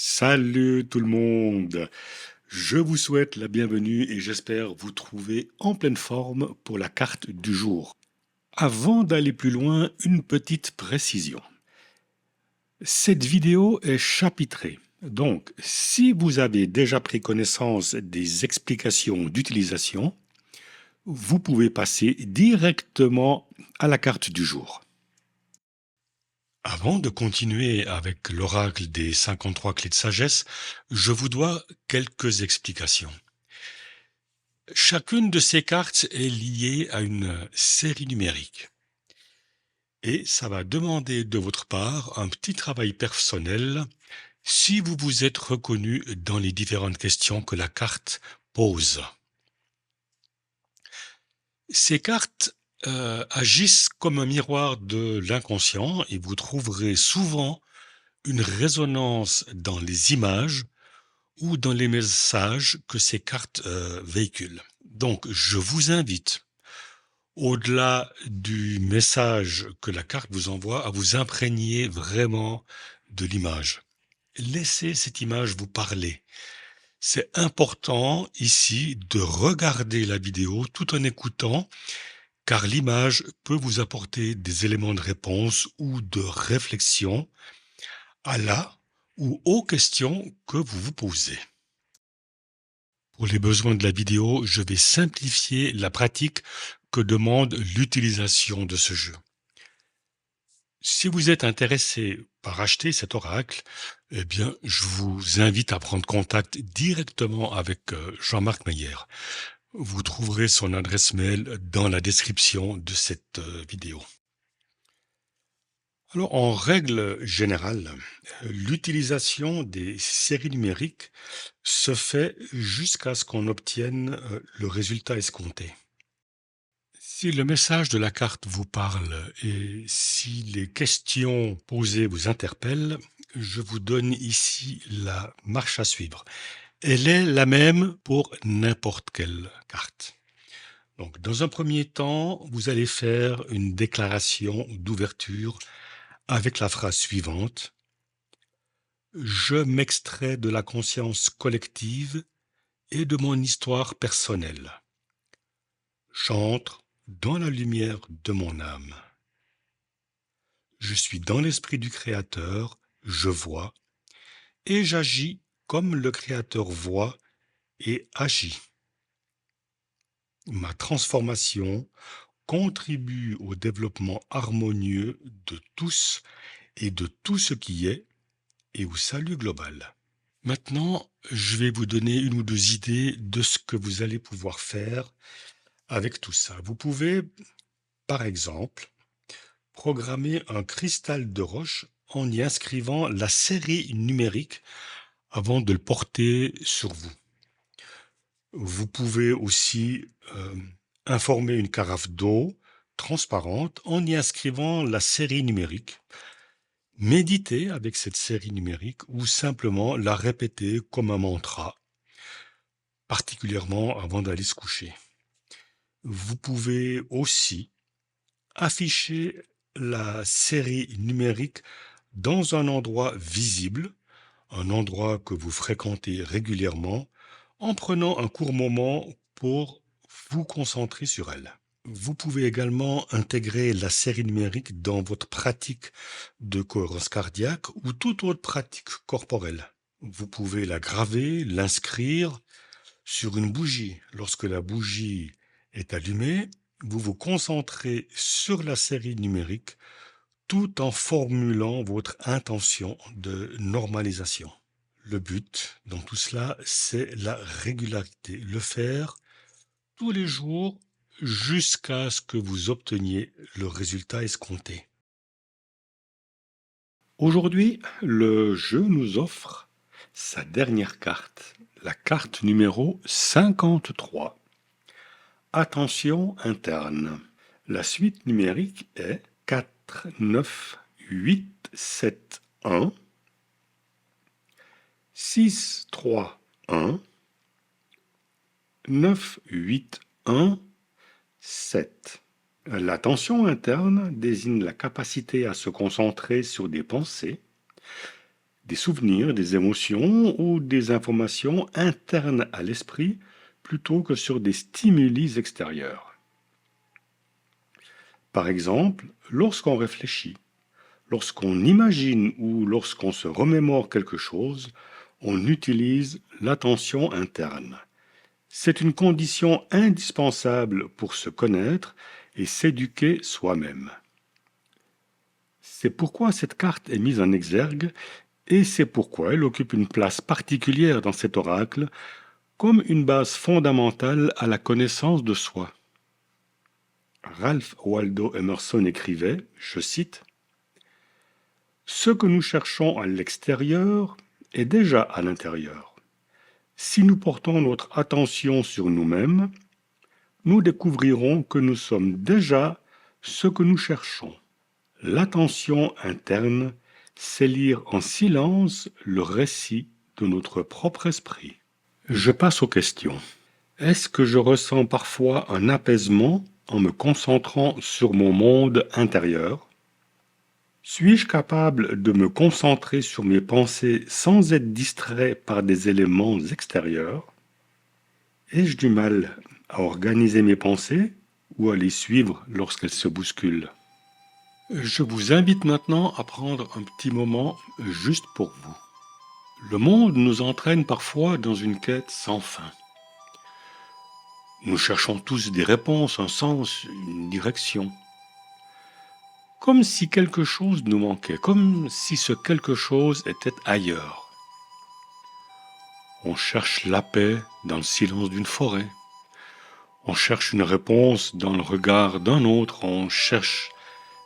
Salut tout le monde! Je vous souhaite la bienvenue et j'espère vous trouver en pleine forme pour la carte du jour. Avant d'aller plus loin, une petite précision. Cette vidéo est chapitrée. Donc, si vous avez déjà pris connaissance des explications d'utilisation, vous pouvez passer directement à la carte du jour. Avant de continuer avec l'oracle des 53 clés de sagesse, je vous dois quelques explications. Chacune de ces cartes est liée à une série numérique. Et ça va demander de votre part un petit travail personnel si vous vous êtes reconnu dans les différentes questions que la carte pose. Ces cartes agissent comme un miroir de l'inconscient et vous trouverez souvent une résonance dans les images ou dans les messages que ces cartes véhiculent. Donc, je vous invite, au-delà du message que la carte vous envoie, à vous imprégner vraiment de l'image. Laissez cette image vous parler. C'est important ici de regarder la vidéo tout en écoutant, car l'image peut vous apporter des éléments de réponse ou de réflexion à la ou aux questions que vous vous posez. Pour les besoins de la vidéo, je vais simplifier la pratique que demande l'utilisation de ce jeu. Si vous êtes intéressé par acheter cet oracle, eh bien, je vous invite à prendre contact directement avec Jean-Marc Meyer. Vous trouverez son adresse mail dans la description de cette vidéo. Alors, en règle générale, l'utilisation des séries numériques se fait jusqu'à ce qu'on obtienne le résultat escompté. Si le message de la carte vous parle et si les questions posées vous interpellent, je vous donne ici la marche à suivre. Elle est la même pour n'importe quelle carte. Donc, dans un premier temps, vous allez faire une déclaration d'ouverture avec la phrase suivante. Je m'extrais de la conscience collective et de mon histoire personnelle. J'entre dans la lumière de mon âme. Je suis dans l'esprit du Créateur, je vois, et j'agis comme le Créateur voit et agit. Ma transformation contribue au développement harmonieux de tous et de tout ce qui est et au salut global. Maintenant, je vais vous donner une ou deux idées de ce que vous allez pouvoir faire avec tout ça. Vous pouvez, par exemple, programmer un cristal de roche en y inscrivant la série numérique avant de le porter sur vous. Vous pouvez aussi informer une carafe d'eau transparente en y inscrivant la série numérique. Méditez avec cette série numérique ou simplement la répéter comme un mantra, particulièrement avant d'aller se coucher. Vous pouvez aussi afficher la série numérique dans un endroit visible, un endroit que vous fréquentez régulièrement, en prenant un court moment pour vous concentrer sur elle. Vous pouvez également intégrer la série numérique dans votre pratique de cohérence cardiaque ou toute autre pratique corporelle. Vous pouvez la graver, l'inscrire sur une bougie. Lorsque la bougie est allumée, vous vous concentrez sur la série numérique tout en formulant votre intention de normalisation. Le but dans tout cela, c'est la régularité, le faire tous les jours jusqu'à ce que vous obteniez le résultat escompté. Aujourd'hui, le jeu nous offre sa dernière carte, la carte numéro 53. Attention interne. La suite numérique est 4, 9, 8, 7, 1, 6, 3, 1, 9, 8, 1, 7. L'attention interne désigne la capacité à se concentrer sur des pensées, des souvenirs, des émotions ou des informations internes à l'esprit plutôt que sur des stimuli extérieurs. Par exemple, lorsqu'on réfléchit, lorsqu'on imagine ou lorsqu'on se remémore quelque chose, on utilise l'attention interne. C'est une condition indispensable pour se connaître et s'éduquer soi-même. C'est pourquoi cette carte est mise en exergue et c'est pourquoi elle occupe une place particulière dans cet oracle comme une base fondamentale à la connaissance de soi. Ralph Waldo Emerson écrivait, je cite, « Ce que nous cherchons à l'extérieur est déjà à l'intérieur. Si nous portons notre attention sur nous-mêmes, nous découvrirons que nous sommes déjà ce que nous cherchons. L'attention interne, c'est lire en silence le récit de notre propre esprit. » Je passe aux questions. Est-ce que je ressens parfois un apaisement en me concentrant sur mon monde intérieur? Suis-je capable de me concentrer sur mes pensées sans être distrait par des éléments extérieurs? Ai-je du mal à organiser mes pensées ou à les suivre lorsqu'elles se bousculent? Je vous invite maintenant à prendre un petit moment juste pour vous. Le monde nous entraîne parfois dans une quête sans fin. Nous cherchons tous des réponses, un sens, une direction. Comme si quelque chose nous manquait, comme si ce quelque chose était ailleurs. On cherche la paix dans le silence d'une forêt. On cherche une réponse dans le regard d'un autre. On cherche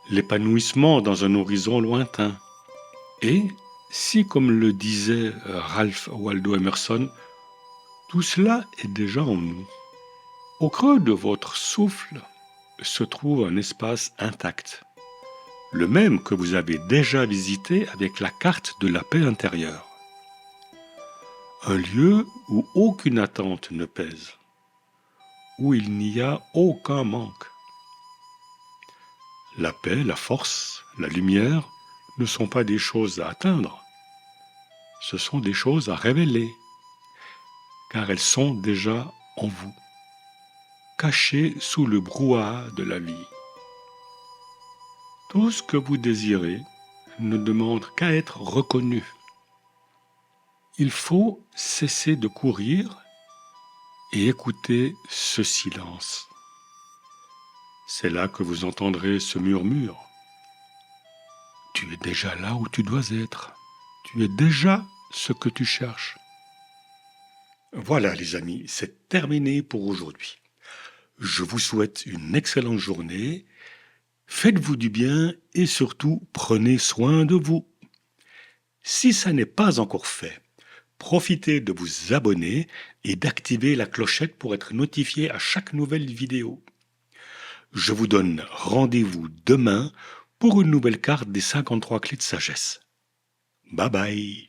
l'épanouissement dans un horizon lointain. Et si, comme le disait Ralph Waldo Emerson, tout cela est déjà en nous. Au creux de votre souffle se trouve un espace intact, le même que vous avez déjà visité avec la carte de la paix intérieure. Un lieu où aucune attente ne pèse, où il n'y a aucun manque. La paix, la force, la lumière ne sont pas des choses à atteindre, ce sont des choses à révéler, car elles sont déjà en vous, cachées sous le brouhaha de la vie. Tout ce que vous désirez ne demande qu'à être reconnu. Il faut cesser de courir et écouter ce silence. C'est là que vous entendrez ce murmure. Tu es déjà là où tu dois être. Tu es déjà ce que tu cherches. Voilà les amis, c'est terminé pour aujourd'hui. Je vous souhaite une excellente journée. Faites-vous du bien et surtout prenez soin de vous. Si ça n'est pas encore fait, profitez de vous abonner et d'activer la clochette pour être notifié à chaque nouvelle vidéo. Je vous donne rendez-vous demain pour une nouvelle carte des 53 clés de sagesse. Bye bye.